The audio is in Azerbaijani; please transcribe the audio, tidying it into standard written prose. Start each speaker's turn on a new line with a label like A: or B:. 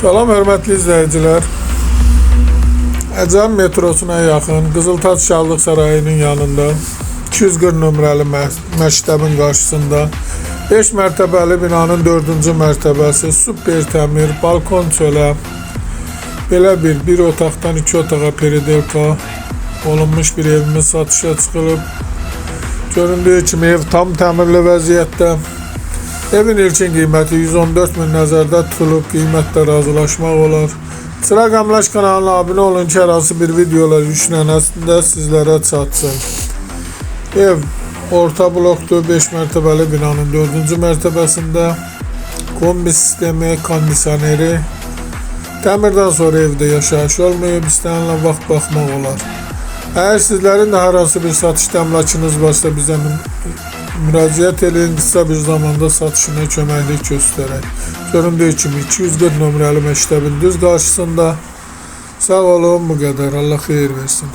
A: Salam hörmətli izləyicilər. Əcəm metrosuna yaxın Qızıltaş Şahlıq Sarayının yanında 240 nömrəli məktəbin qarşısında 5 mərtəbəli binanın 4-cü mərtəbəsi super təmir, balkon çölə, belə bir otaqdan 2 otağa peridelka olunmuş bir evimiz satışa çıxılıb. Göründüyü kimi ev tam təmirli vəziyyətdə. Evin ilkin qiyməti 114 min nəzərdə tutulub, qiymətlə razılaşmaq olar. Çıraq Əmlak kanalına abunə olun ki, hər hansı bir videolar yüklənəsində sizlərə çatsın. Ev orta blokdur, 5 mərtəbəli binanın 4-cü mərtəbəsində. Kombi sistemi, kondisioneri. Təmirdən sonra evdə yaşayış olmayıb, istənilən vaxt baxmaq olar. Əgər sizlərin də hər hansı bir satış təmlakınız varsa bizə müraciət edin, qısa bir zamanda satışına köməklik göstərək. Göründüyü kimi 240 nömrəli məktəbin düz qarşısında. Sağ olun, bu qədər. Allah xeyir versin.